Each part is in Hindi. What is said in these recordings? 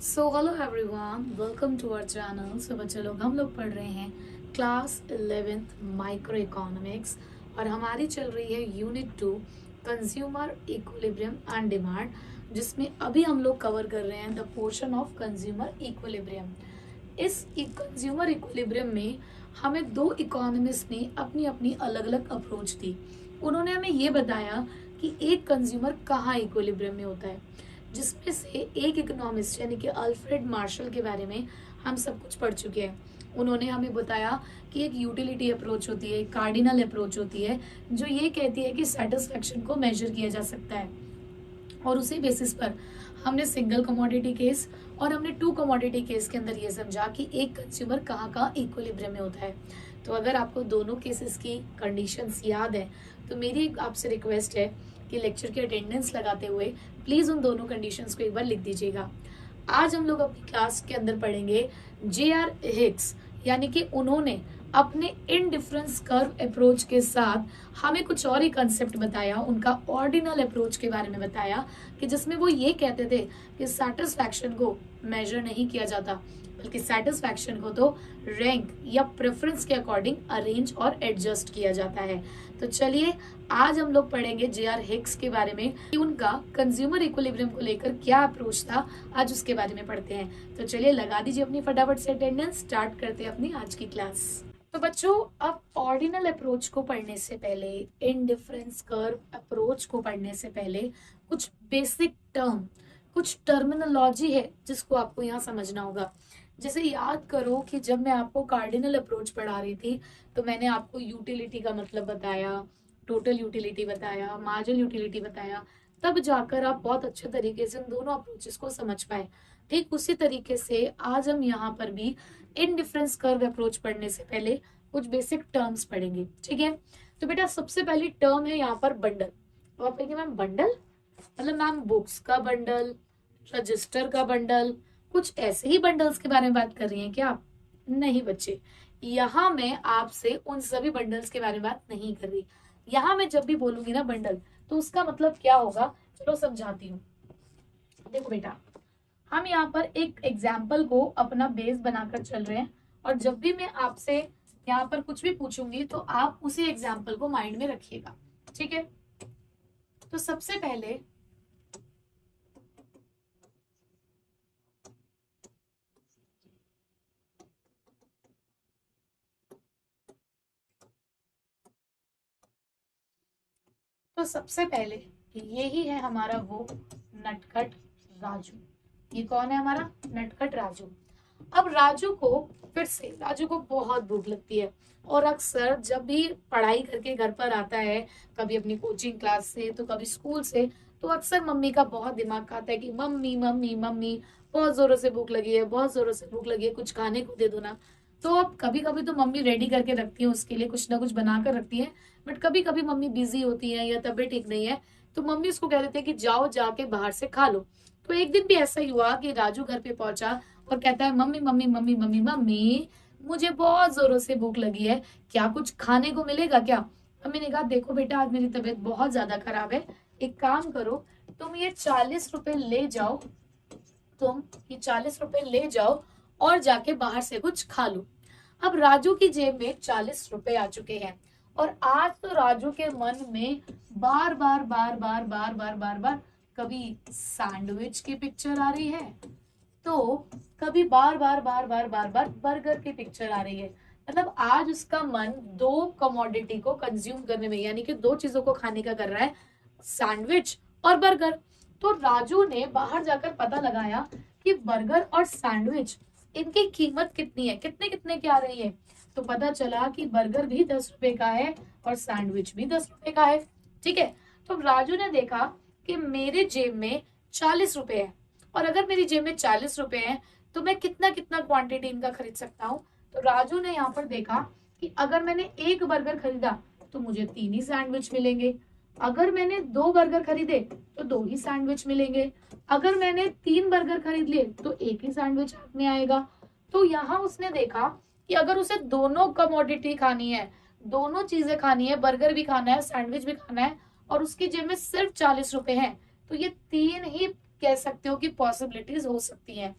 So hello everyone, welcome to our channel. So बच्चे लोग, हम लोग पढ़ रहे हैं क्लास 11th माइक्रो इकोनॉमिक्स और हमारी चल रही है unit 2 consumer equilibrium and demand, जिसमें अभी हम लोग कवर कर रहे हैं the portion of consumer equilibrium. इस कंज्यूमर इक्विलिब्रियम में हमें दो इकोनॉमिस्ट ने अपनी अपनी अलग अलग अप्रोच दी। उन्होंने हमें ये बताया कि एक कंज्यूमर कहाँ इक्विलिब्रियम में होता है, जिसमें से एक इकोनॉमिस्ट यानी कि अल्फ्रेड मार्शल के बारे में हम सब कुछ पढ़ चुके हैं। उन्होंने हमें बताया कि एक यूटिलिटी अप्रोच होती है, एक कार्डिनल अप्रोच होती है, जो ये कहती है कि सेटिस्फेक्शन को मेजर किया जा सकता है। और उसी बेसिस पर हमने सिंगल कमोडिटी केस और हमने टू कमोडिटी केस के अंदर ये समझा कि एक कंज्यूमर कहाँ कहाँ इक्विलिब्रियम में होता है। तो अगर आपको दोनों केसेस की कंडीशंस याद है तो मेरी आपसे रिक्वेस्ट है कि लेक्चर की अटेंडेंस लगाते हुए प्लीज उन दोनों कंडीशंस को एक बार लिख दीजिएगा। आज हम लोग अपनी क्लास के अंदर पढ़ेंगे J.R. हिक्स, यानी कि उन्होंने अपने इनडिफरेंस कर्व अप्रोच के साथ हमें कुछ और ही कंसेप्ट बताया। उनका ऑर्डिनल अप्रोच के बारे में बताया कि जिसमें वो ये कहते थे कि सेटिस्फैक्शन को मेजर नहीं किया जाता, बल्कि सेटिस्फैक्शन को तो रैंक या प्रेफरेंस के अकॉर्डिंग अरेंज और एडजस्ट किया जाता है। तो चलिए आज हम लोग पढ़ेंगे J.R. हिक्स के बारे में कि उनका कंज्यूमर इक्विलिब्रियम को लेकर क्या अप्रोच था। आज उसके बारे में पढ़ते हैं। तो चलिए लगा दीजिए अपनी फटाफट से अटेंडेंस, स्टार्ट करते हैं अपनी आज की क्लास। तो बच्चों, अब ऑर्डिनल अप्रोच को पढ़ने से पहले, इनडिफरेंस कर्व अप्रोच को पढ़ने से पहले कुछ बेसिक टर्म, कुछ टर्मिनोलॉजी है जिसको आपको यहाँ समझना होगा। जैसे याद करो कि जब मैं आपको कार्डिनल अप्रोच पढ़ा रही थी तो मैंने आपको यूटिलिटी का मतलब बताया, टोटल यूटिलिटी बताया, मार्जिनल यूटिलिटी बताया, तब जाकर आप बहुत अच्छे तरीके से उन दोनों अप्रोचेस को समझ पाए। ठीक उसी तरीके से आज हम यहाँ पर भी इनडिफरेंस कर्व अप्रोच पढ़ने से पहले कुछ बेसिक टर्म्स पढ़ेंगे। ठीक है, तो बेटा सबसे पहली टर्म है यहाँ पर बंडल। तो आप कहेंगे मैम बंडल मतलब मैम बुक्स का बंडल, रजिस्टर का बंडल, कुछ ऐसे ही बंडल्स के बारे में बात कर रही हैं क्या आप? नहीं बच्चे, यहाँ मैं आपसे उन सभी बंडल्स के बारे में बात नहीं कर रही। यहाँ मैं जब भी बोलूंगी ना बंडल, तो उसका मतलब क्या होगा, चलो समझाती हूँ। देखो बेटा, हम यहाँ पर एक एग्जाम्पल को अपना बेस बनाकर चल रहे हैं और जब भी मैं आपसे यहाँ पर कुछ भी पूछूंगी तो आप उसी एग्जाम्पल को माइंड में रखिएगा। ठीक है, तो सबसे पहले यही है हमारा वो नटखट राजू। ये कौन है हमारा नटखट राजू। अब राजू को राजू को बहुत भूख लगती है और अक्सर जब भी पढ़ाई करके घर पर आता है, कभी अपनी कोचिंग क्लास से तो कभी स्कूल से, तो अक्सर मम्मी का बहुत दिमाग खाता है कि मम्मी मम्मी मम्मी बहुत जोरों से भूख लगी है, बहुत जोरों से भूख लगी है, कुछ खाने को दे दो ना। तो अब कभी कभी तो मम्मी रेडी करके रखती है उसके लिए, कुछ ना कुछ बना कर रखती है। बट कभी कभी मम्मी बिजी होती है या तबीयत ठीक नहीं है, तो मम्मी उसको कह देते हैं कि जाओ जाके बाहर से खा लो। तो एक दिन भी ऐसा ही हुआ कि राजू घर पे पहुंचा और कहता है mummy mummy mummy mummy mummy मुझे बहुत जोरों से भूख लगी है, क्या कुछ खाने को मिलेगा क्या? मम्मी ने कहा देखो बेटा, आज मेरी तबीयत बहुत ज्यादा खराब है, एक काम करो, तुम ये 40 रुपए ले जाओ, तुम ये 40 रुपए ले जाओ और जाके बाहर से कुछ खा लो। अब राजू की जेब में 40 रुपए आ चुके हैं और आज तो राजू के मन में बार बार बार बार बार बार बार बार कभी सैंडविच की पिक्चर आ रही है, तो कभी बार बार बार बार बार बार बर्गर की पिक्चर आ रही है। मतलब आज उसका मन दो कमोडिटी को कंज्यूम करने में, यानी कि दो चीजों को खाने का कर रहा है, सैंडविच और बर्गर। तो राजू ने बाहर जाकर पता लगाया कि बर्गर और सैंडविच, इनकी कीमत कितनी है, कितने कितने की आ रही है। तो पता चला कि बर्गर भी 10 रुपए का है और सैंडविच भी 10 रुपए का है। ठीक है, तो राजू ने देखा कि मेरे जेब में 40 रुपए है और अगर मेरी जेब में 40 रुपए हैं तो मैं कितना कितना क्वांटिटी इनका खरीद सकता हूँ। तो राजू ने यहाँ पर देखा कि अगर मैंने एक बर्गर खरीदा तो मुझे 3 ही सैंडविच मिलेंगे, अगर मैंने 2 बर्गर खरीदे तो 2 ही सैंडविच मिलेंगे, अगर मैंने 3 बर्गर खरीद लिए तो एक ही सैंडविच हाथ में आएगा। तो यहाँ उसने देखा कि अगर उसे दोनों कमोडिटी खानी है, दोनों चीजें खानी है, बर्गर भी खाना है, सैंडविच भी खाना है, और उसकी जेब में सिर्फ 40 रुपए हैं, तो ये 3 ही कह सकते हो कि पॉसिबिलिटीज हो सकती हैं।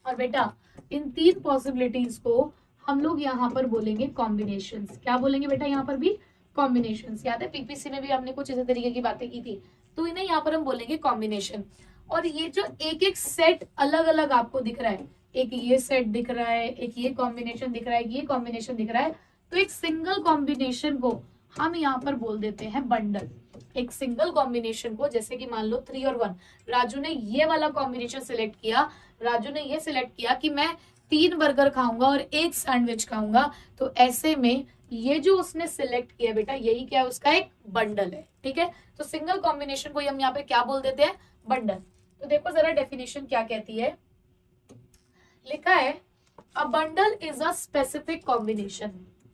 और बेटा इन तीन पॉसिबिलिटीज को हम लोग यहाँ पर बोलेंगे कॉम्बिनेशंस। क्या बोलेंगे बेटा यहाँ पर भी? कॉम्बिनेशंस। याद है पीपीसी में भी हमने कुछ इसी तरीके की बातें की थी, तो इन्हें यहाँ पर हम बोलेंगे कॉम्बिनेशन। और ये जो एक एक सेट अलग अलग आपको दिख रहा है, एक ये सेट दिख रहा है, एक ये कॉम्बिनेशन दिख रहा है, ये कॉम्बिनेशन दिख रहा है, तो एक सिंगल कॉम्बिनेशन को हम यहाँ पर बोल देते हैं बंडल। एक सिंगल कॉम्बिनेशन को, जैसे कि मान लो 3 और 1, राजू ने ये वाला कॉम्बिनेशन सिलेक्ट किया, राजू ने ये सिलेक्ट किया कि मैं 3 बर्गर खाऊंगा और 1 सैंडविच खाऊंगा, तो ऐसे में ये जो उसने सिलेक्ट किया बेटा, यही क्या है? उसका एक बंडल है। ठीक है, तो सिंगल कॉम्बिनेशन को हम यहाँ पे क्या बोल देते हैं? बंडल। तो देखो जरा डेफिनेशन क्या कहती है, लिखा है a bundle is a specific combination.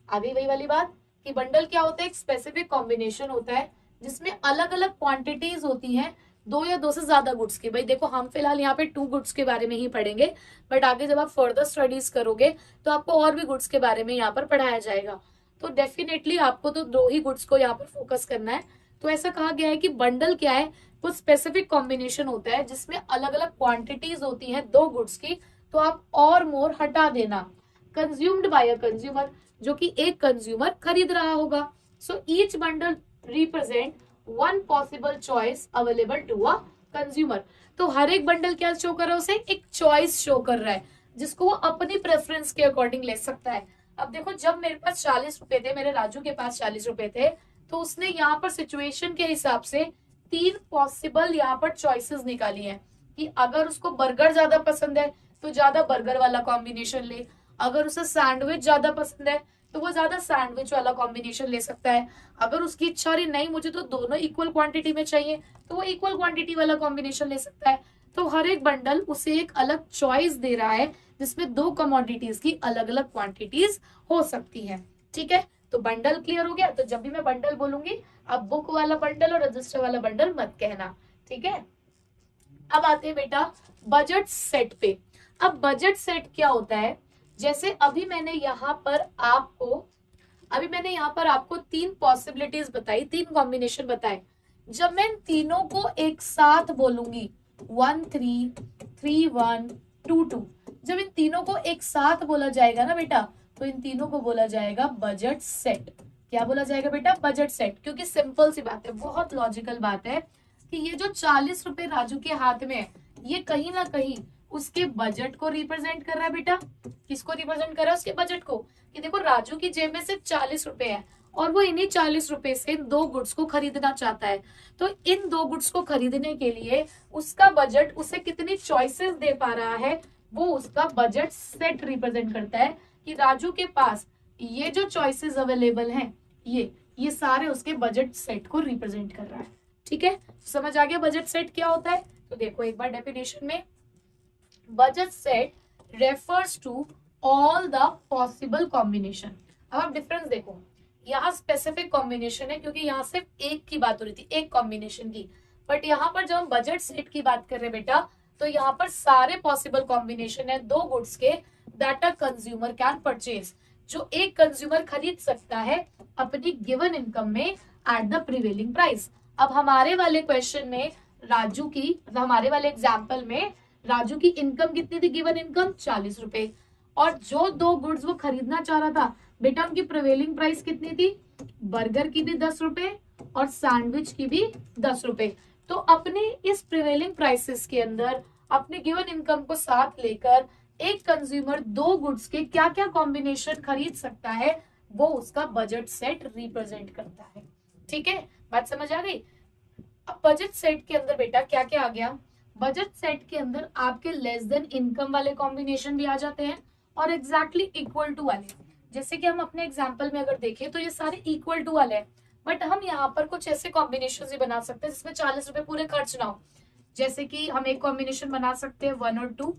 आ गई वही वाली बात कि बंडल क्या होता है? एक स्पेसिफिक कॉम्बिनेशन होता है जिसमें अलग अलग क्वांटिटीज होती हैं, 2 या 2 से ज्यादा गुड्स की। भाई देखो हम फिलहाल यहाँ पे 2 गुड्स के बारे में ही पढ़ेंगे, बट आगे जब आप फर्दर स्टडीज करोगे तो आपको और भी गुड्स के बारे में यहाँ पर पढ़ाया जाएगा। तो डेफिनेटली आपको तो 2 ही गुड्स को यहाँ पर फोकस करना है। तो ऐसा कहा गया है कि बंडल क्या है? कुछ स्पेसिफिक कॉम्बिनेशन होता है जिसमें अलग अलग क्वांटिटीज होती हैं 2 गुड्स की, तो आप और मोर हटा देना। कंज्यूम्ड बाय अ कंज्यूमर, जो कि एक कंज्यूमर खरीद रहा होगा। So each bundle represent one possible choice available to a consumer. तो हर एक बंडल क्या शो कर रहा है? उसे एक चॉइस शो कर रहा है जिसको वो अपनी प्रेफरेंस के अकॉर्डिंग ले सकता है। अब देखो जब मेरे पास 40 रुपए थे, मेरे राजू के पास 40 रुपए थे, तो उसने यहाँ पर सिचुएशन के हिसाब से 3 पॉसिबल यहाँ पर चॉइसेस निकाली है कि अगर उसको बर्गर ज्यादा पसंद है तो ज्यादा बर्गर वाला कॉम्बिनेशन ले, अगर उसे सैंडविच ज्यादा पसंद है तो वो ज्यादा सैंडविच वाला कॉम्बिनेशन ले सकता है, अगर उसकी इच्छा रही नहीं मुझे तो दोनों इक्वल क्वांटिटी में चाहिए तो वो इक्वल क्वांटिटी वाला कॉम्बिनेशन ले सकता है। तो हर एक बंडल उसे एक अलग चॉइस दे रहा है जिसमें 2 कमोडिटीज की अलग अलग क्वांटिटीज हो सकती है। ठीक है, तो बंडल क्लियर हो गया। तो जब भी मैं बंडल बोलूंगी अब बुक वाला बंडल और रजिस्टर वाला बंडल मत कहना। ठीक है, अब आते हैं बेटा बजट सेट पे। अब बजट सेट क्या होता है? जैसे अभी मैंने यहाँ पर आपको 3 पॉसिबिलिटीज बताई, 3 कॉम्बिनेशन बताए। जब मैं इन तीनों को एक साथ बोलूंगी 1 3 3 1 2 2, जब इन तीनों को एक साथ बोला जाएगा ना बेटा, तो इन तीनों को बोला जाएगा बजट सेट। क्या बोला जाएगा बेटा? Budget set. क्योंकि सिंपल सी बात है, बहुत लॉजिकल बात है कि ये जो 40 रुपए राजू के हाथ में है, ये कहीं ना कहीं उसके बजट को रिप्रेजेंट कर रहा है बेटा। किसको रिप्रेजेंट कर रहा है? उसके बजट को। कि देखो राजू की जेब में सिर्फ 40 रुपए है और वो इन्हीं 40 रुपए से 2 गुड्स को खरीदना चाहता है। तो इन 2 गुड्स को खरीदने के लिए उसका बजट उसे कितनी चॉइसेस दे पा रहा है, वो उसका बजट सेट रिप्रेजेंट करता है। कि राजू के पास ये जो चॉइसेस अवेलेबल हैं, ये सारे उसके बजट सेट को रिप्रेजेंट कर रहा है। ठीक है, समझ आ गया बजट सेट क्या होता है? तो देखो एक बार डेफिनेशन में, budget set refers to all the possible combination. अब आप डिफरेंस देखो, यहाँ स्पेसिफिक कॉम्बिनेशन है क्योंकि यहाँ सिर्फ एक की बात हो रही थी, एक कॉम्बिनेशन की। बट यहाँ पर जब हम बजट सेट की बात कर रहे हैं बेटा, तो यहाँ पर सारे पॉसिबल कॉम्बिनेशन है 2 गुड्स के that a consumer can purchase, जो एक कंज्यूमर खरीद सकता है अपनी गिवन इनकम में एट द प्रिवेलिंग प्राइस। अब हमारे वाले क्वेश्चन में हमारे वाले एग्जाम्पल में राजू की इनकम कितनी थी? गिवन इनकम 40 रुपए। और जो 2 गुड्स वो खरीदना चाह रहा था बेटा, उनकी प्रिवेलिंग प्राइस कितनी थी? बर्गर की भी 10 रुपए और सैंडविच की भी 10 रुपए। तो अपने इस प्रिवेलिंग प्राइसेस के अंदर अपने गिवन इनकम को साथ लेकर एक कंज्यूमर 2 गुड्स के क्या क्या कॉम्बिनेशन खरीद सकता है, वो उसका बजट सेट रिप्रेजेंट करता है। ठीक है, बात समझ आ गई? अब बजट सेट के अंदर बेटा क्या क्या आ गया? बजट सेट के अंदर आपके लेस देन इनकम वाले कॉम्बिनेशन भी आ जाते हैं और एग्जैक्टली इक्वल टू वाले। जैसे कि हम अपने एग्जाम्पल में अगर देखें तो ये सारे इक्वल टू वाले हैं, बट हम यहाँ पर कुछ ऐसे कॉम्बिनेशन भी बना सकते हैं जिसमें 40 रुपए पूरे खर्च ना हो। जैसे कि हम एक कॉम्बिनेशन बना सकते हैं 1 और 2,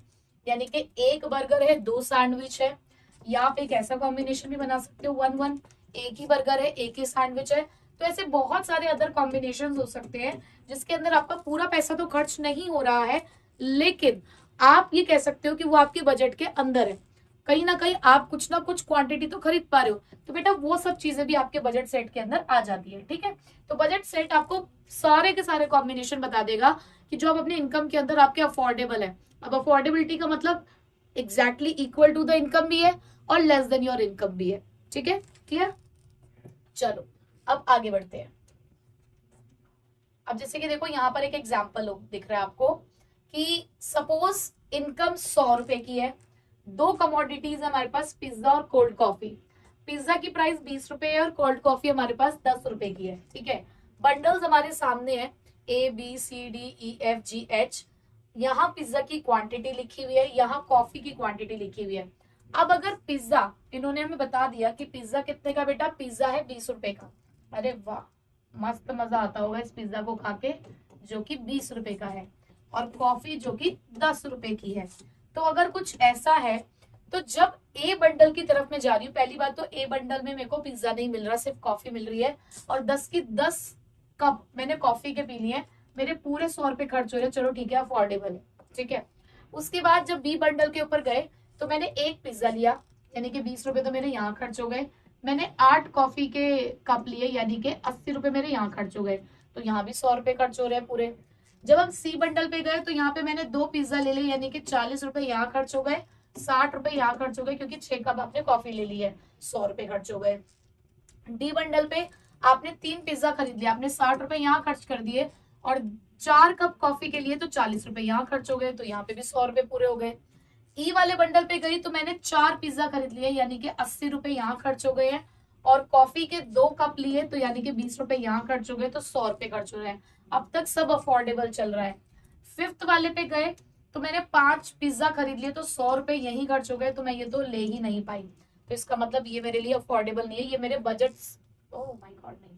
यानी कि एक बर्गर है 2 सैंडविच है। या आप एक ऐसा कॉम्बिनेशन भी बना सकते हो 1 1, एक ही बर्गर है एक ही सैंडविच है। तो ऐसे बहुत सारे अदर कॉम्बिनेशन हो सकते हैं जिसके अंदर आपका पूरा पैसा तो खर्च नहीं हो रहा है, लेकिन आप ये कह सकते हो कि वो आपके बजट के अंदर है। कहीं ना कहीं आप कुछ ना कुछ क्वांटिटी तो खरीद पा रहे हो, तो बेटा वो सब चीजें भी आपके बजट सेट के अंदर आ जाती है। ठीक है, तो बजट सेट आपको सारे के सारे कॉम्बिनेशन बता देगा कि जो आप अपने इनकम के अंदर आपके अफोर्डेबल है। अब अफोर्डेबिलिटी का मतलब exactly equal to the income भी है और लेस देन योर इनकम भी है। ठीक है, क्लियर? चलो अब आगे बढ़ते हैं। अब जैसे कि देखो यहाँ पर एक एग्जाम्पल दिख रहा है आपको कि सपोज इनकम 100 रुपए की है, दो कमोडिटीज हमारे पास, पिज्जा और कोल्ड कॉफी। पिज्जा की प्राइस 20 रुपए है और कोल्ड कॉफी हमारे पास 10 रुपए की है। ठीक है, बंडल्स हमारे सामने है ABCDEFGH। यहाँ पिज्जा की क्वांटिटी लिखी हुई है, यहाँ कॉफी की क्वांटिटी लिखी हुई है। अब अगर पिज्जा, इन्होंने हमें बता दिया कि पिज्जा कितने का बेटा, पिज्जा है 20 रुपए का। अरे वाह, मस्त मजा आता होगा इस पिज्जा को खा के, जो कि 20 रुपए का है, और कॉफी जो कि 10 रुपए की है। तो अगर कुछ ऐसा है, तो जब ए बंडल की तरफ मैं जा रही हूँ, पहली बात तो ए बंडल में मेरे को पिज्जा नहीं मिल रहा, सिर्फ कॉफी मिल रही है, और 10 की 10 कप मैंने कॉफी के पी लिए हैं, मेरे पूरे 100 रुपए खर्च हो रहे हैं। चलो ठीक है, अफोर्डेबल है। ठीक है, उसके बाद जब बी बंडल के ऊपर गए तो मैंने एक पिज्जा लिया, यानी कि 20 रुपए तो मेरे यहाँ खर्च हो गए। मैंने 8 कॉफी के कप लिए, यानी कि 80 रुपए मेरे यहाँ खर्च हो गए, तो यहाँ भी 100 रुपए खर्च हो रहे हैं पूरे। जब हम सी बंडल पे गए तो यहाँ पे मैंने 2 पिज्जा ले लिए, यानी कि 40 रुपए यहाँ खर्च हो गए, 60 रुपए यहाँ खर्च हो गए, क्योंकि 6 कप आपने कॉफी ले ली है, 100 रुपए खर्च हो गए। डी बंडल पे आपने 3 पिज्जा खरीद लिया, आपने 60 रुपए यहाँ खर्च कर दिए, और 4 कप कॉफी के लिए तो 40 रुपए यहाँ खर्च हो गए, तो यहाँ पे भी 100 रुपए पूरे हो गए। ई वाले बंडल पे गई तो मैंने 4 पिज्जा खरीद लिए, यानी कि 80 रुपए यहाँ खर्च हो गए हैं, और कॉफी के 2 कप लिए तो यानी कि 20 रुपए यहाँ खर्च हो गए, तो 100 रुपए खर्च हो रहे हैं। अब तक सब अफोर्डेबल चल रहा है। फिफ्थ वाले पे गए तो मैंने 5 पिज्जा खरीद लिए, तो 100 रुपए यही खर्च हो गए, तो मैं ये तो ले ही नहीं पाई, तो इसका मतलब ये मेरे लिए अफोर्डेबल नहीं है, ये मेरे बजट, ओह माय गॉड नहीं,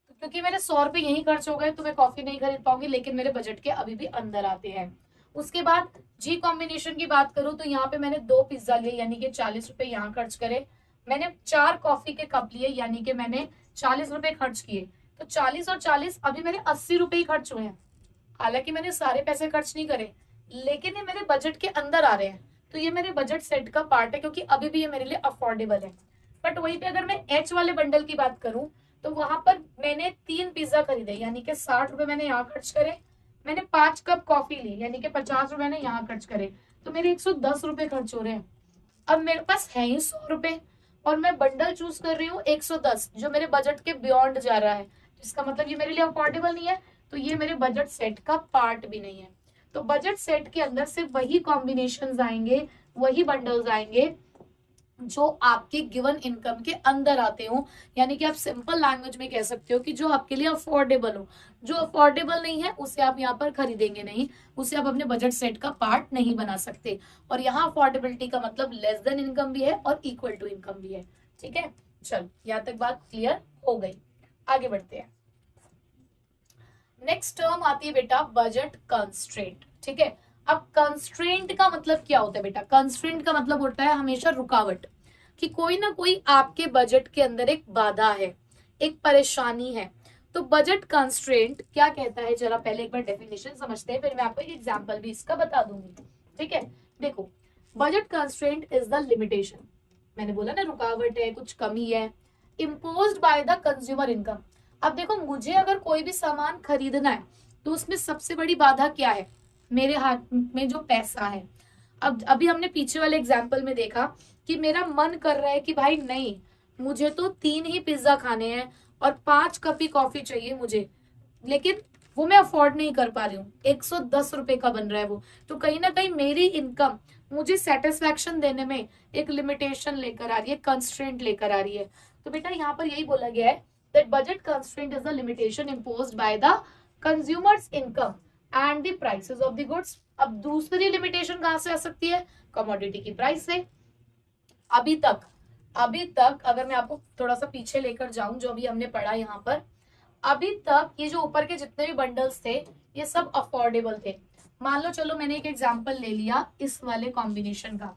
तो क्योंकि मेरे 100 रुपए यही खर्च हो गए तो मैं कॉफी नहीं खरीद पाऊंगी, लेकिन मेरे बजट के अभी भी अंदर आते हैं। उसके बाद जी कॉम्बिनेशन की बात करूं तो यहाँ पे मैंने 2 पिज्जा लिए, यानी कि 40 रुपए यहाँ खर्च करे। मैंने 4 कॉफी के कप लिए, यानी कि मैंने 40 रुपए खर्च किए, तो 40 और 40 अभी मेरे 80 रुपए ही खर्च हुए हैं। हालांकि मैंने सारे पैसे खर्च नहीं करे, लेकिन ये मेरे बजट के अंदर आ रहे हैं, तो ये मेरे बजट सेट का पार्ट है, क्योंकि अभी भी ये मेरे लिए अफोर्डेबल है। बट वहीं पे अगर मैं एच वाले बंडल की बात करूं तो वहां पर मैंने 3 पिज्जा खरीदे, यानी कि 60 रुपए मैंने यहाँ खर्च करे। मैंने 5 कप कॉफी ली, यानी कि 50 रुपए मैंने यहाँ खर्च करे, तो मेरे 110 रुपए खर्च हो रहे हैं। अब मेरे पास है ही 100 रुपए, और मैं बंडल चूज कर रही हूँ 110, जो मेरे बजट के बियॉन्ड जा रहा है, इसका मतलब ये मेरे लिए अफोर्डेबल नहीं है, तो ये मेरे बजट सेट का पार्ट भी नहीं है। तो बजट सेट के अंदर सिर्फ वही कॉम्बिनेशन आएंगे, वही बंडल्स आएंगे जो आपके गिवन इनकम के अंदर आते हो, यानी कि आप सिंपल लैंग्वेज में कह सकते हो कि जो आपके लिए अफोर्डेबल हो। जो अफोर्डेबल नहीं है उसे आप यहाँ पर खरीदेंगे नहीं, उसे आप अपने बजट सेट का पार्ट नहीं बना सकते। और यहाँ अफोर्डेबिलिटी का मतलब लेस देन इनकम भी है और इक्वल टू इनकम भी है। ठीक है, चल यहाँ तक बात क्लियर हो गई, आगे बढ़ते हैं। नेक्स्ट टर्म आती है बेटा बजट कंस्ट्रेंट। ठीक है, अब कंस्ट्रेंट का मतलब क्या होता है बेटा? कंस्ट्रेंट का मतलब होता है हमेशा रुकावट, कि कोई ना कोई आपके बजट के अंदर एक बाधा है, एक परेशानी है। तो बजट कंस्ट्रेंट क्या कहता है, जरा पहले एक बार डेफिनेशन समझते हैं, फिर मैं आपको एक एग्जांपल भी इसका बता दूंगी। ठीक है, देखो, budget constraint is the limitation, मैंने बोला ना रुकावट है, कुछ कमी है, imposed by the consumer income. अब देखो, मुझे अगर कोई भी सामान खरीदना है तो उसमें सबसे बड़ी बाधा क्या है? मेरे हाथ में जो पैसा है। अब अभी हमने पीछे वाले एग्जाम्पल में देखा कि मेरा मन कर रहा है कि भाई नहीं, मुझे तो 3 ही पिज्जा खाने हैं और 5 कप ही कॉफी चाहिए मुझे, लेकिन वो मैं अफोर्ड नहीं कर पा रही हूँ, 110 रुपए का बन रहा है वो। तो कहीं ना कहीं मेरी इनकम मुझे सेटिस्फैक्शन देने में एक लिमिटेशन लेकर आ रही है, कंस्ट्रेंट लेकर आ रही है। तो बेटा यहाँ पर यही बोला गया है that budget constraint is the limitation imposed by the consumer's income and the prices of the goods। अब दूसरी लिमिटेशन कहां से आ सकती है? कमोडिटी की प्राइस से। अभी तक अगर मैं आपको थोड़ा सा पीछे लेकर जाऊं, जो अभी हमने पढ़ा यहाँ पर, अभी तक ये जो ऊपर के जितने भी बंडल्स थे ये सब अफोर्डेबल थे। मान लो, चलो मैंने एक एग्जांपल ले लिया इस वाले कॉम्बिनेशन का।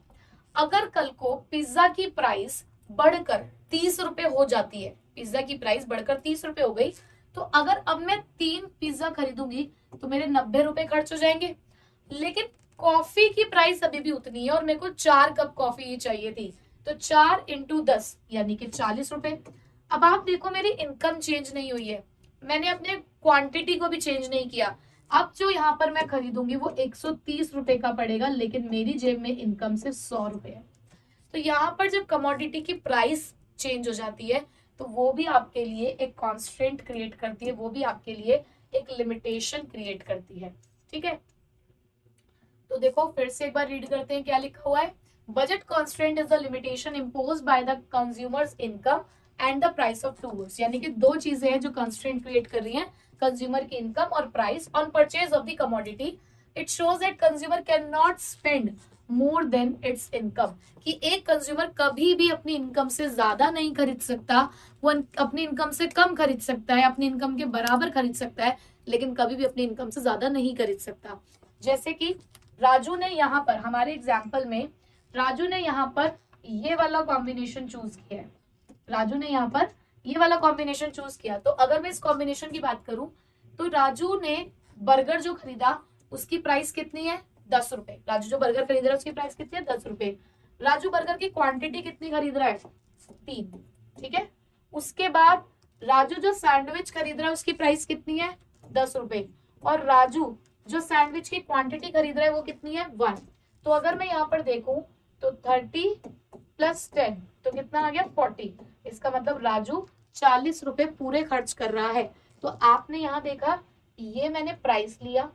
अगर कल को पिज्जा की प्राइस बढ़कर 30 रुपए हो जाती है, पिज्जा की प्राइस बढ़कर 30 रुपए हो गई, तो अगर अब मैं 3 पिज्जा खरीदूंगी तो मेरे 90 रुपए खर्च हो जाएंगे। लेकिन कॉफी की प्राइस अभी भी उतनी है और मेरे को 4 कप कॉफी ही चाहिए थी, तो 4 × 10 यानी कि 40 रुपए। अब आप देखो, मेरी इनकम चेंज नहीं हुई है, मैंने अपने क्वांटिटी को भी चेंज नहीं किया, अब जो यहाँ पर मैं खरीदूंगी वो 130 रुपए का पड़ेगा, लेकिन मेरी जेब में इनकम सिर्फ 100 रुपए है। तो यहाँ पर जब कमोडिटी की प्राइस चेंज हो जाती है तो वो भी आपके लिए एक कॉन्स्टेंट क्रिएट करती है, वो भी आपके लिए एक लिमिटेशन क्रिएट करती है। ठीक है, तो देखो फिर से एक बार रीड करते हैं क्या लिखा हुआ है। Budget constant is the limitation imposed by the consumers income and the price of two goods. यानी कि दो चीजें हैं जो कंस्ट्रेंट क्रिएट कर रही हैं, कंज्यूमर की इनकम और price on purchase of the commodity. It shows that consumer can not spend more than it's income, कि एक कंज्यूमर कभी भी अपनी इनकम से ज्यादा नहीं खरीद सकता, वो अपनी इनकम से कम खरीद सकता है, अपनी इनकम के बराबर खरीद सकता है, लेकिन कभी भी अपनी इनकम से ज्यादा नहीं खरीद सकता। जैसे कि राजू ने यहाँ पर, हमारे एग्जाम्पल में राजू ने यहाँ पर ये वाला कॉम्बिनेशन चूज किया है, राजू ने यहाँ पर ये वाला कॉम्बिनेशन चूज किया। तो अगर मैं इस कॉम्बिनेशन की बात करूं तो राजू ने बर्गर जो खरीदा उसकी प्राइस कितनी है, 10 रुपए। राजू जो बर्गर खरीद रहा है उसकी प्राइस कितनी है, 10 रुपए। राजू बर्गर की क्वांटिटी कितनी खरीद रहा है, 3। ठीक है, उसके बाद राजू जो सैंडविच खरीद रहा है उसकी प्राइस कितनी है, 10 रुपए। और राजू जो सैंडविच की क्वांटिटी खरीद रहा है वो कितनी है, 1। तो अगर मैं यहाँ पर देखूं तो 30 + 10 तो कितना आ गया, 40। इसका मतलब राजू 40 रुपए पूरे खर्च कर रहा है। तो आपने यहाँ देखा, ये मैंने प्राइस लिया,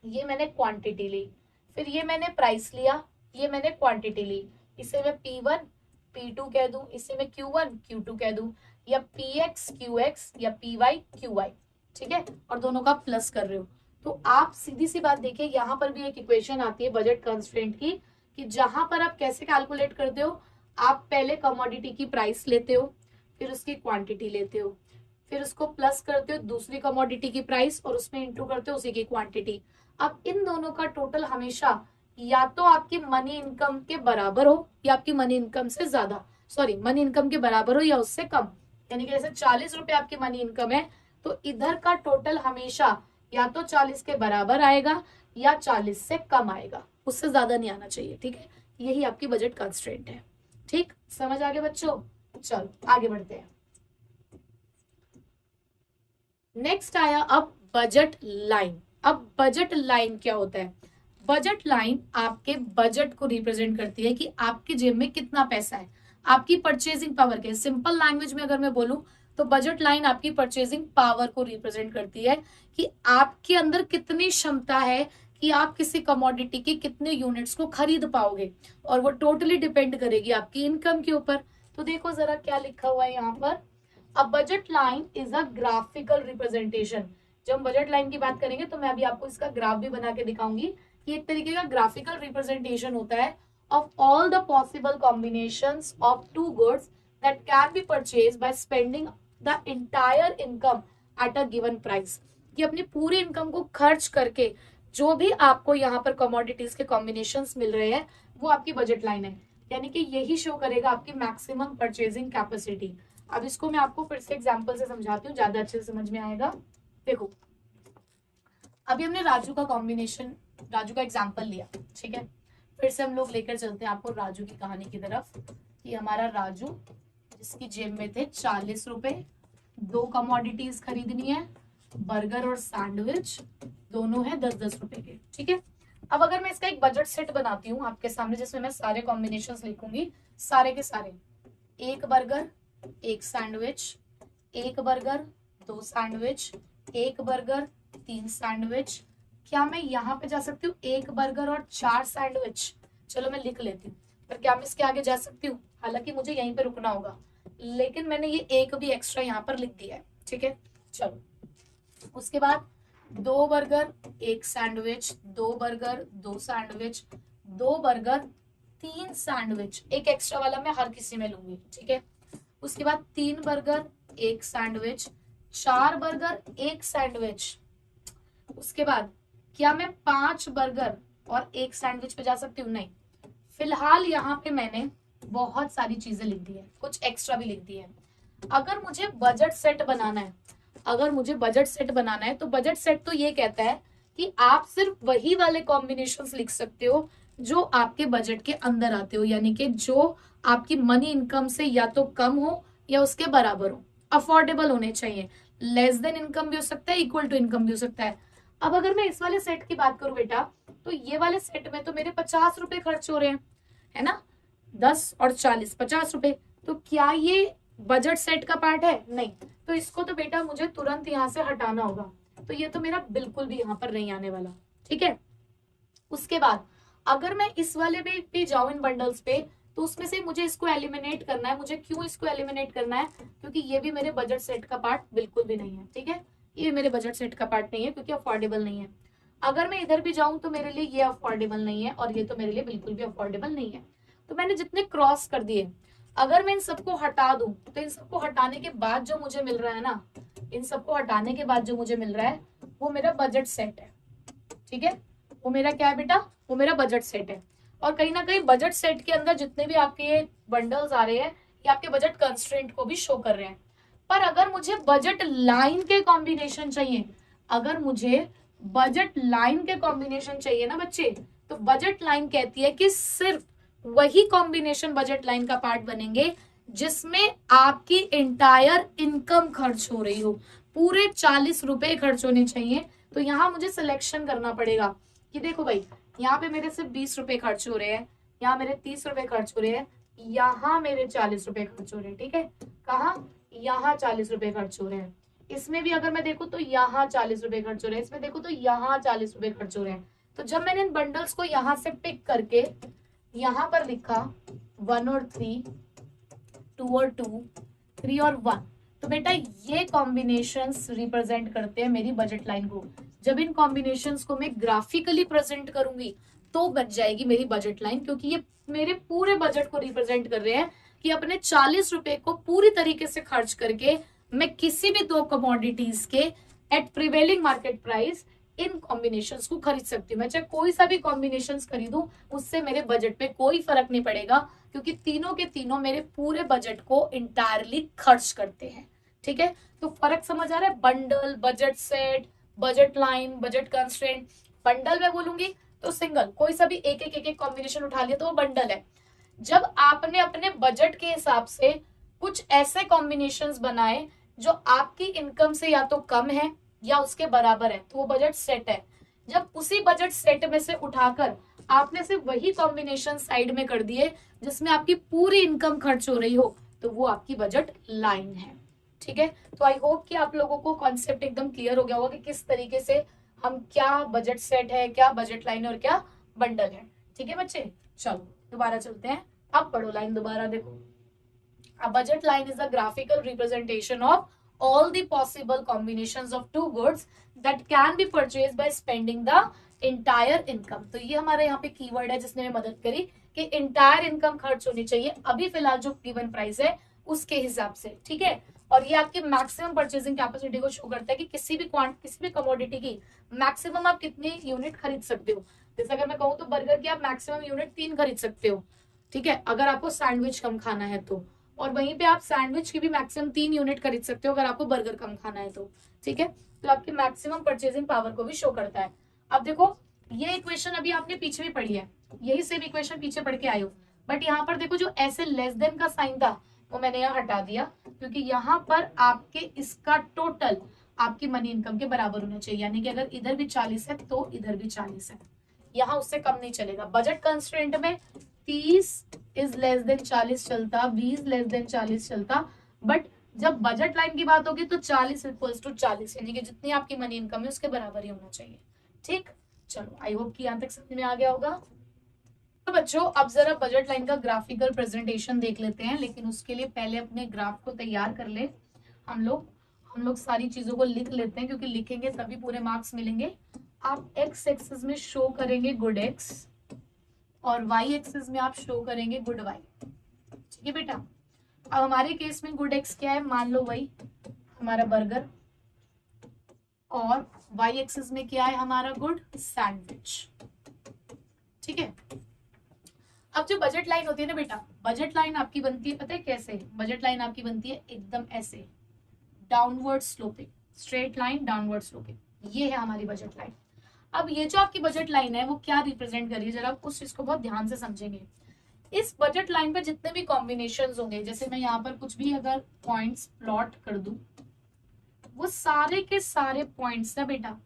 ये मैंने क्वांटिटी ली, फिर ये मैंने प्राइस लिया, ये मैंने क्वांटिटी ली। इसे मैं P1 P2 कह दूं, इसे मैं Q1 Q2 कह दूं, या PX QX या PY QY। ठीक है, और दोनों का प्लस कर रहे हो। तो आप सीधी सी बात देखिए, यहाँ पर भी एक इक्वेशन आती है बजट कंस्ट्रेंट की, कि जहां पर आप कैसे कैलकुलेट करते हो, आप पहले कमोडिटी की प्राइस लेते हो, फिर उसकी क्वांटिटी लेते हो, फिर उसको प्लस करते हो दूसरी कमोडिटी की प्राइस और उसमें इंटू करते हो उसी की क्वांटिटी। अब इन दोनों का टोटल हमेशा या तो आपकी मनी इनकम के बराबर हो या आपकी मनी इनकम से ज्यादा, सॉरी मनी इनकम के बराबर हो या उससे कम। यानी कि जैसे 40 रुपए आपकी मनी इनकम है तो इधर का टोटल हमेशा या तो 40 के बराबर आएगा या 40 से कम आएगा, उससे ज्यादा नहीं आना चाहिए। ठीक है, यही आपकी बजट कंस्ट्रेंट है। ठीक, समझ आ गया बच्चों? चलो आगे बढ़ते हैं। नेक्स्ट आया अब बजट लाइन। अब बजट लाइन क्या होता है? बजट लाइन आपके बजट को रिप्रेजेंट करती है कि आपकी जेब में कितना पैसा है, आपकी परचेजिंग पावर के। सिंपल लैंग्वेज में अगर मैं बोलूं तो बजट लाइन आपकी परचेजिंग पावर को रिप्रेजेंट करती है, कि आपके अंदर कितनी क्षमता है कि आप किसी कमोडिटी की कितने यूनिट्स को खरीद पाओगे, और वो टोटली डिपेंड करेगी आपकी इनकम के ऊपर। तो देखो जरा क्या लिखा हुआ है यहाँ पर, अ budget line is a graphical representation. जब हम बजट लाइन की बात करेंगे तो मैं अभी आपको इसका ग्राफ भी बना के दिखाऊंगी, कि एक तरीके का ग्राफिकल रिप्रेजेंटेशन होता है of all the possible combinations of two goods that can be purchased by spending the entire income at a given price। कि अपनी पूरी इनकम को खर्च करके जो भी आपको यहाँ पर कमोडिटीज के कॉम्बिनेशंस मिल रहे हैं वो आपकी बजट लाइन है। यानी कि यही शो करेगा आपकी मैक्सिमम परचेजिंग कैपेसिटी। अब इसको मैं आपको फिर से एग्जांपल से समझाती हूँ, ज्यादा अच्छे से समझ में आएगा। देखो अभी हमने राजू का कॉम्बिनेशन, राजू का एग्जांपल लिया, ठीक है। फिर से हम लोग लेकर चलते हैं आपको राजू की कहानी की तरफ, कि हमारा राजू जिसकी जेब में थे 40 रुपए, 2 कमोडिटीज खरीदनी है, बर्गर और सैंडविच, दोनों है 10-10 रुपए के। ठीक है, अब अगर मैं इसका एक बजट सेट बनाती हूँ आपके सामने, जिसमें मैं सारे कॉम्बिनेशंस लिखूंगी, सारे के सारे, 1 burger 1 sandwich, 1 burger 2 sandwich, 1 burger 3 sandwich. क्या मैं यहाँ पे जा सकती हूँ 1 बर्गर और 4 सैंडविच? चलो मैं लिख लेती हूँ, पर क्या मैं इसके आगे जा सकती हूँ? हालांकि मुझे यहीं पे रुकना होगा, लेकिन मैंने ये एक भी एक्स्ट्रा यहाँ पर लिख दिया है। ठीक है, चलो उसके बाद 2 burger 1 sandwich, 2 burger 2 sandwich, 2 burger 3 sandwich, एक एक्स्ट्रा वाला मैं हर किसी में लूंगी। ठीक है, उसके बाद 3 बर्गर 1 सैंडविच, 4 बर्गर 1 सैंडविच। उसके बाद क्या मैं 5 बर्गर और 1 सैंडविच पे जा सकती हूँ? नहीं। फिलहाल यहाँ पे मैंने बहुत सारी चीजें लिख दी है, कुछ एक्स्ट्रा भी लिख दी है। अगर मुझे बजट सेट बनाना है, अगर मुझे बजट सेट बनाना है तो बजट सेट तो ये कहता है कि आप सिर्फ वही वाले कॉम्बिनेशंस लिख सकते हो जो आपके बजट के अंदर आते हो, यानी कि जो आपकी मनी इनकम से या तो कम हो या उसके बराबर हो, अफोर्डेबल होने चाहिए। लेस देन इनकम भी हो सकता है, इक्वल टू इनकम भी हो सकता है। अब अगर मैं इस वाले सेट की बात करूं बेटा, तो ये वाले सेट में तो मेरे 50 रुपए खर्च हो रहे हैं, है ना, 10 और 40, 50 रुपए। तो क्या ये बजट सेट का पार्ट है? नहीं। तो इसको तो बेटा मुझे तुरंत यहाँ से हटाना होगा, तो ये तो मेरा बिल्कुल भी यहाँ पर नहीं आने वाला, ठीक है। उसके बाद अगर मैं इस वाले पे जाऊं इन बंडल्स पे, तो उसमें से मुझे इसको एलिमिनेट करना है। मुझे क्यों इसको एलिमिनेट करना है? क्योंकि ये भी मेरे बजट सेट का पार्ट बिल्कुल भी नहीं है, ठीक है, ये मेरे बजट सेट का पार्ट नहीं है क्योंकि अफोर्डेबल नहीं है। अगर मैं इधर भी जाऊं तो मेरे लिए ये अफोर्डेबल नहीं है, और ये तो मेरे लिए बिल्कुल भी अफोर्डेबल नहीं है। तो मैंने जितने क्रॉस कर दिए, अगर मैं इन सबको हटा दूं, तो इन सबको हटाने के बाद जो मुझे मिल रहा है ना, इन सबको हटाने के बाद जो मुझे मिल रहा है वो मेरा बजट सेट है, ठीक है। वो मेरा क्या है बेटा? वो मेरा बजट सेट है। और कहीं ना कहीं बजट सेट के अंदर जितने भी आपके ये बंडल्स आ रहे हैं, ये आपके बजट कंस्ट्रेंट को भी शो कर रहे हैं। पर अगर मुझे बजट लाइन के कॉम्बिनेशन चाहिए, अगर मुझे बजट लाइन के कॉम्बिनेशन चाहिए ना बच्चे, तो बजट लाइन कहती है कि सिर्फ वही कॉम्बिनेशन बजट लाइन का पार्ट बनेंगे जिसमें आपकी इंटायर इनकम खर्च हो रही हो, पूरे 40 रुपए खर्च होने चाहिए। तो यहाँ मुझे सिलेक्शन करना पड़ेगा कि देखो भाई, यहाँ पे मेरे सिर्फ 20 रुपए खर्च हो रहे हैं, यहाँ मेरे 30 रुपए खर्च हो रहे हैं, यहाँ मेरे 40 रुपए खर्च हो रहे हैं, ठीक है। कहाँ? यहाँ 40 रुपए खर्च हो रहे हैं। इसमें भी अगर मैं देखूं तो यहाँ 40 रुपए खर्च हो रहे हैं, इसमें देखो तो यहाँ 40 रुपए खर्च हो रहे हैं। तो जब मैंने इन बंडल्स को यहाँ से पिक करके यहाँ पर लिखा 1 और 3, 2 और 2, 3 और 1, तो बेटा ये कॉम्बिनेशंस रिप्रेजेंट करते हैं मेरी बजट लाइन को। जब इन कॉम्बिनेशंस को मैं ग्राफिकली प्रेजेंट करूंगी तो बच जाएगी मेरी बजट लाइन, क्योंकि ये मेरे पूरे बजट को रिप्रेजेंट कर रहे हैं कि अपने 40 रुपए को पूरी तरीके से खर्च करके मैं किसी भी दो कमोडिटीज के at prevailing market price in combinations को खरीद सकती हूँ। मैं चाहे कोई सा भी कॉम्बिनेशंस खरीदूं, उससे मेरे बजट पे कोई फर्क नहीं पड़ेगा, क्योंकि तीनों के तीनों मेरे पूरे बजट को इंटायरली खर्च करते हैं, ठीक है। तो फर्क समझ आ रहा है? Bundle, budget set, budget line, budget constraint. Bundle में बोलूंगी तो सिंगल, कोई सा भी एक एक एक एक कॉम्बिनेशन उठा लिया तो वो बंडल है। जब आपने अपने बजट के हिसाब से कुछ ऐसे कॉम्बिनेशंस बनाए जो आपकी इनकम से या तो कम है या उसके बराबर है, तो वो बजट सेट है। जब उसी बजट सेट में से उठाकर आपने सिर्फ वही कॉम्बिनेशन साइड में कर दिए जिसमें आपकी पूरी इनकम खर्च हो रही हो, तो वो आपकी बजट लाइन है, ठीक है। तो आई होप कि आप लोगों को कॉन्सेप्ट एकदम क्लियर हो गया होगा कि किस तरीके से हम क्या बजट सेट है, क्या बजट लाइन है और क्या बंडल है, ठीक है बच्चे। चलो दोबारा चलते हैं, अब पढ़ो लाइन दोबारा, देखो। A budget line is a graphical representation of all the possible combinations of two goods that can be purchased by spending the entire income। तो ये हमारा यहाँ पे कीवर्ड है जिसने हमें मदद करी कि इंटायर इनकम खर्च होनी चाहिए अभी फिलहाल जो गिवन प्राइस है उसके हिसाब से, ठीक है। और ये आपकी मैक्सिमम परचेजिंग कैपेसिटी को शो करता है कि किसी भी कमोडिटी की मैक्सिमम आप कितनी यूनिट खरीद सकते हो। जैसे अगर मैं कहूँ तो बर्गर की आप मैक्सिमम यूनिट 3 खरीद सकते हो, ठीक है, अगर आपको सैंडविच कम खाना है तो। और वहीं पे आप सैंडविच की भी मैक्सिमम 3 यूनिट खरीद सकते हो अगर आपको बर्गर कम खाना है तो, ठीक है। तो आपकी मैक्सिमम परचेजिंग पावर को भी शो करता है। अब देखो, ये इक्वेशन अभी आपने पीछे भी पढ़ी है, यही सेम इक्वेशन पीछे पढ़ के आए हो, बट यहाँ पर देखो जो ऐसे लेस देन का साइन था वो मैंने यहाँ हटा दिया, क्योंकि यहाँ पर आपके इसका टोटल आपकी मनी इनकम के बराबर होना चाहिए। यानी कि अगर इधर भी 40 है तो इधर भी 40 है, यहाँ उससे कम नहीं चलेगा। बजट कंस्ट्रेंट में 30 इज लेस देन 40 चलता, 20 लेस देन 40 चलता, बट जब बजट लाइन की बात होगी तो 40 इक्वल्स टू 40, यानी कि जितनी आपकी मनी इनकम है उसके बराबर ही होना चाहिए, ठीक। चलो आई होप कि यहाँ तक समझ में आ गया होगा। तो बच्चों अब जरा बजट लाइन का ग्राफिकल प्रेजेंटेशन देख लेते हैं, लेकिन उसके लिए पहले अपने ग्राफ को तैयार कर ले। हम लोग सारी चीजों को लिख लेते हैं, क्योंकि लिखेंगे तभी पूरे मार्क्स मिलेंगे। आप एक्स एक्सिस में शो करेंगे गुड एक्स और वाई एक्सिस में आप शो करेंगे गुड वाई, ठीक है बेटा। अब हमारे केस में गुड एक्स क्या है, मान लो वही हमारा बर्गर, और वाई एक्सिस में क्या है हमारा गुड सैंडविच, ठीक है। अब जो बजट लाइन होती है ना बेटा, बजट लाइन आपकी बनती है पता है कैसे? बजट लाइन आपकी बनती है एकदम ऐसे, downward sloping, straight line downward sloping, ये है हमारी बजट लाइन। अब ये जो आपकी बजट लाइन है वो क्या रिप्रेजेंट कर रही है, जरा आप उस चीज को बहुत ध्यान से समझेंगे। इस बजट लाइन पे जितने भी कॉम्बिनेशंस होंगे, जैसे मैं यहाँ पर कुछ भी अगर पॉइंट्स प्लॉट कर दूं, वो सारे के सारे पॉइंट्स ना बेटा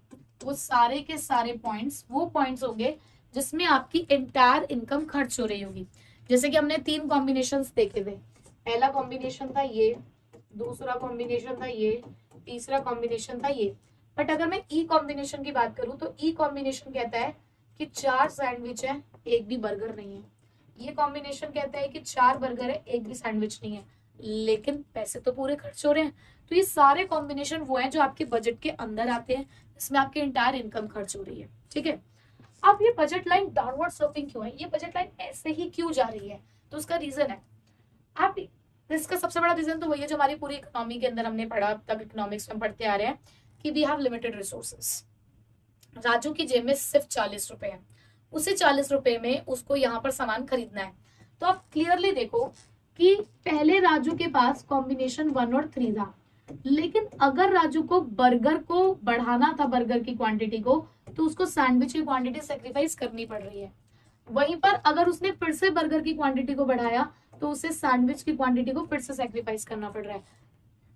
वो सारे के सारे पॉइंट्स वो पॉइंट्स होंगे जिसमें आपकी एंटायर इनकम खर्च हो रही होगी। जैसे कि हमने 3 कॉम्बिनेशंस देखे थे। पहला कॉम्बिनेशन था ये, दूसरा कॉम्बिनेशन था ये, तीसरा कॉम्बिनेशन था ये। बट अगर मैं ई कॉम्बिनेशन की बात करूं तो ई कॉम्बिनेशन कहता है कि 4 सैंडविच है, एक भी बर्गर नहीं है। ये कॉम्बिनेशन कहता है कि 4 बर्गर है, एक भी सैंडविच नहीं है, लेकिन पैसे तो पूरे खर्च हो रहे हैं। तो ये सारे कॉम्बिनेशन वो हैं जो आपके बजट के अंदर आते हैं, इसमें आपकी इंटायर इनकम खर्च हो रही है। ठीक है, अब ये बजट लाइन डाउनवर्ड स्लोपिंग क्यों है, ये बजट लाइन ऐसे ही क्यों जा रही है, तो उसका रीजन है। आप इसका सबसे बड़ा रीजन तो वही है जो हमारी पूरी इकोनॉमी के अंदर हमने पढ़ा, अब तक इकोनॉमिक्स में पढ़ते आ रहे हैं कि we have limited resources. Raju की जेब में सिर्फ 40 रुपए है, उसे 40 रुपए में उसको यहाँ पर सामान खरीदना है। तो आप क्लियरली देखो कि पहले राजू के पास कॉम्बिनेशन 1 और 3 था, लेकिन अगर राजू को बर्गर को बढ़ाना था, बर्गर की क्वांटिटी को, तो उसको सैंडविच की क्वांटिटी सेक्रीफाइस करनी पड़ रही है। वहीं पर अगर उसने फिर से बर्गर की क्वांटिटी को बढ़ाया तो उसे सैंडविच की क्वांटिटी को फिर से सेक्रीफाइस करना पड़ रहा है।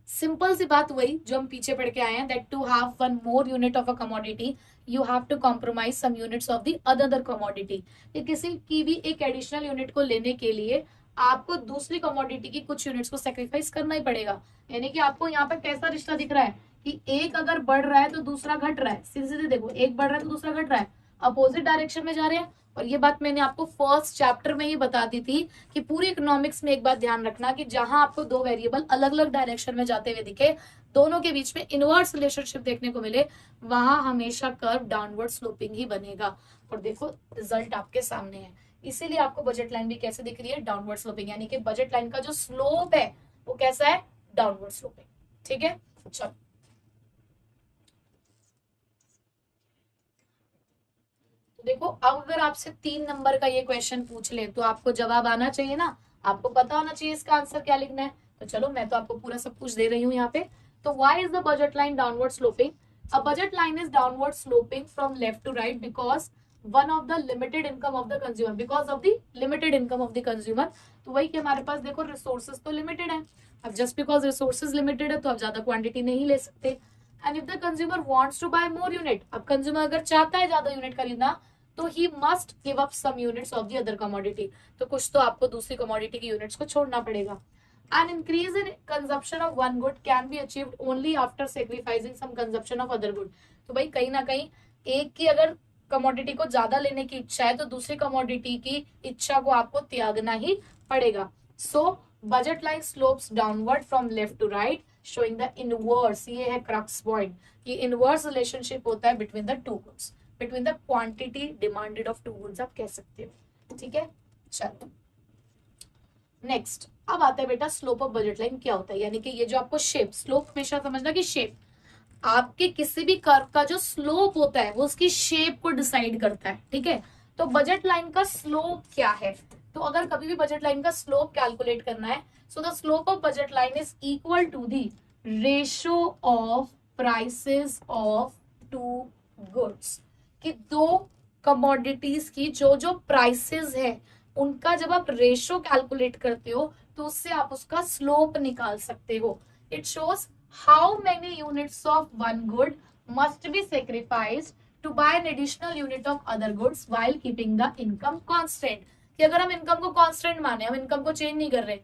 सिंपल सी बात वही जो हम पीछे पढ़ के आए हैं, that to have one more unit of a commodity you have to compromise some units of the other commodity. किसी की भी एक एडिशनल यूनिट को लेने के लिए आपको दूसरी कमोडिटी की कुछ यूनिट्स को सेक्रीफाइस करना ही पड़ेगा। यानी कि आपको यहाँ पर कैसा रिश्ता दिख रहा है कि एक अगर बढ़ रहा है तो दूसरा घट रहा है। सीधे सीधे देखो, एक बढ़ रहा है तो दूसरा घट रहा है, अपोजिट डायरेक्शन में जा रहे हैं। और ये बात मैंने आपको फर्स्ट चैप्टर में ही बता दी थी कि पूरी इकोनॉमिक्स में एक बात ध्यान रखना कि जहां आपको दो वेरिएबल अलग अलग डायरेक्शन में जाते हुए दिखे, दोनों के बीच में इनवर्स रिलेशनशिप देखने को मिले, वहां हमेशा कर्व डाउनवर्ड स्लोपिंग ही बनेगा। और देखो रिजल्ट आपके सामने है। इसीलिए आपको बजट लाइन भी कैसे दिख रही है, डाउनवर्ड स्लोपिंग। यानी कि बजट लाइन का जो स्लोप है वो कैसा है, डाउनवर्ड स्लोपिंग। ठीक है, चलो देखो, अब अगर आपसे 3 नंबर का ये क्वेश्चन पूछ ले तो आपको जवाब आना चाहिए ना, आपको पता होना चाहिए इसका आंसर क्या लिखना है। तो चलो मैं तो आपको पूरा सब कुछ दे रही हूँ यहाँ पे। तो why is the budget line downward sloping? A budget line is downward sloping from left to right because one of the limited income of the consumer, because of the limited income of the consumer. तो वही कि हमारे पास देखो रिसोर्सेज तो लिमिटेड है, अब जस्ट बिकॉज रिसोर्सेज लिमिटेड है तो आप ज्यादा क्वांटिटी नहीं ले सकते। And if the consumer wants to buy more unit, अब कंज्यूमर अगर चाहता है ज्यादा यूनिट खरीदना, तो he must give up some units of the other commodity. तो कुछ तो आपको दूसरी कमोडिटी की यूनिट्स को छोड़ना पड़ेगा। An increase in consumption of one good can be achieved only after sacrificing some consumption of other good. तो भाई कहीं ना कहीं एक की अगर कमोडिटी को ज्यादा लेने की इच्छा है तो दूसरी कमोडिटी की इच्छा को आपको त्यागना ही पड़ेगा। So budget line slopes downward from left to right showing the inverse, ये है क्रक्स पॉइंट, ये इनवर्स रिलेशनशिप होता है between the two goods, between the quantity demanded of two goods आप कह सकते हो। ठीक है, चलो नेक्स्ट अब आता है बेटा स्लोप ऑफ बजट लाइन क्या होता है। यानी कि ये जो आपको शेप, स्लोप हमेशा समझना कि शेप, आपके किसी भी कर्व का जो स्लोप होता है वो उसकी शेप को डिसाइड करता है। ठीक है, तो बजट लाइन का स्लोप क्या है, तो अगर कभी भी बजट लाइन का स्लोप कैलकुलेट करना है, so the slope of budget line is equal to the ratio of prices of two goods. कि दो कमोडिटीज की जो जो प्राइसेस है उनका जब आप रेशो कैलकुलेट करते हो तो उससे आप उसका स्लोप निकाल सकते हो। It shows how many units of one good must be sacrificed to buy an additional unit of other goods while keeping the income constant. कि अगर हम इनकम को कांस्टेंट माने, हम इनकम को चेंज नहीं कर रहे,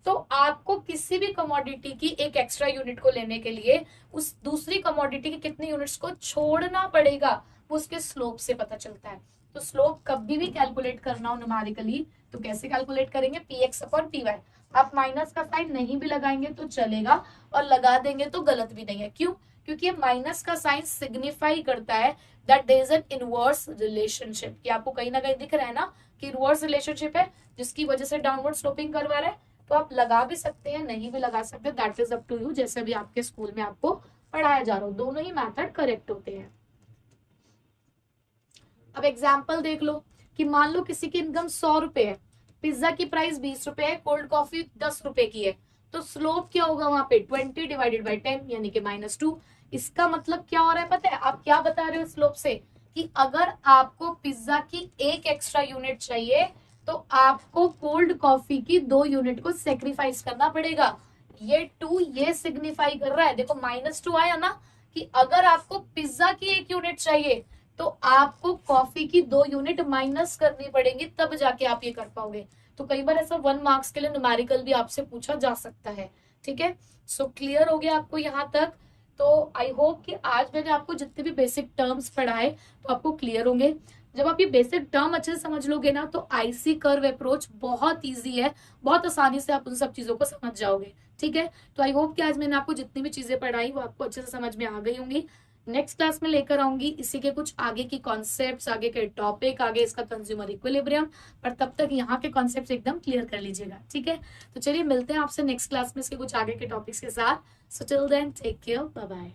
तो आपको किसी भी कमोडिटी की एक एक्स्ट्रा यूनिट को लेने के लिए उस दूसरी कमोडिटी की कितनी यूनिट्स को छोड़ना पड़ेगा, वो उसके स्लोप से पता चलता है। तो स्लोप कभी भी कैलकुलेट करना हो न्यूमेरिकली तो कैसे कैलकुलेट करेंगे, P X upon P Y. आप माइनस का साइन नहीं भी लगाएंगे तो चलेगा और लगा देंगे तो गलत भी नहीं है। क्यों? क्योंकि ये माइनस का साइन सिग्निफाई करता है that there is an inverse relationship, कि आपको कहीं ना कहीं दिख रहा है ना कि इनवर्स रिलेशनशिप है जिसकी वजह से डाउनवर्ड स्लोपिंग करवा रहा है। तो आप लगा भी सकते हैं, नहीं भी लगा सकते, that is up to you, जैसे भी आपके स्कूल में आपको पढ़ाया जा रहा हो, दोनों ही मेथड करेक्ट होते हैं। अब एग्जाम्पल देख लो कि मान लो किसी की इनकम 100 रुपए है, पिज्जा की प्राइस 20 रुपए है, कोल्ड कॉफी 10 रुपए की है, तो स्लोप क्या होगा वहां पे 20 डिवाइडेड बाई 10 यानी कि -2। इसका मतलब क्या हो रहा है पता है, आप क्या बता रहे हो स्लोप से, कि अगर आपको पिज्जा की एक एक्स्ट्रा यूनिट चाहिए तो आपको कोल्ड कॉफी की 2 यूनिट को सेक्रीफाइस करना पड़ेगा। ये 2 ये सिग्निफाई कर रहा है, देखो -2 आया ना, कि अगर आपको पिज्जा की 1 यूनिट चाहिए तो आपको कॉफी की 2 यूनिट माइनस करनी पड़ेगी, तब जाके आप ये कर पाओगे। तो कई बार ऐसा 1 मार्क्स के लिए न्यूमेरिकल भी आपसे पूछा जा सकता है। ठीक है, सो क्लियर हो गया आपको यहाँ तक। तो आई होप कि आज मैंने आपको जितने भी बेसिक टर्म्स पढ़ाए तो आपको क्लियर होंगे। जब आप ये बेसिक टर्म अच्छे से समझ लोगे ना तो आईसी कर्व अप्रोच बहुत इजी है, बहुत आसानी से आप उन सब चीजों को समझ जाओगे। ठीक है, तो आई होप कि आज मैंने आपको जितनी भी चीजें पढ़ाई वो आपको अच्छे से समझ में आ गई होंगी। नेक्स्ट क्लास में लेकर आऊंगी इसी के कुछ आगे की कॉन्सेप्ट्स, आगे के टॉपिक, आगे इसका कंज्यूमर इक्विलिब्रियम, पर तब तक यहाँ के कॉन्सेप्ट्स एकदम क्लियर कर लीजिएगा। ठीक है, तो चलिए मिलते हैं आपसे नेक्स्ट क्लास में इसके कुछ आगे के टॉपिक्स के साथ। So till then take care, bye bye.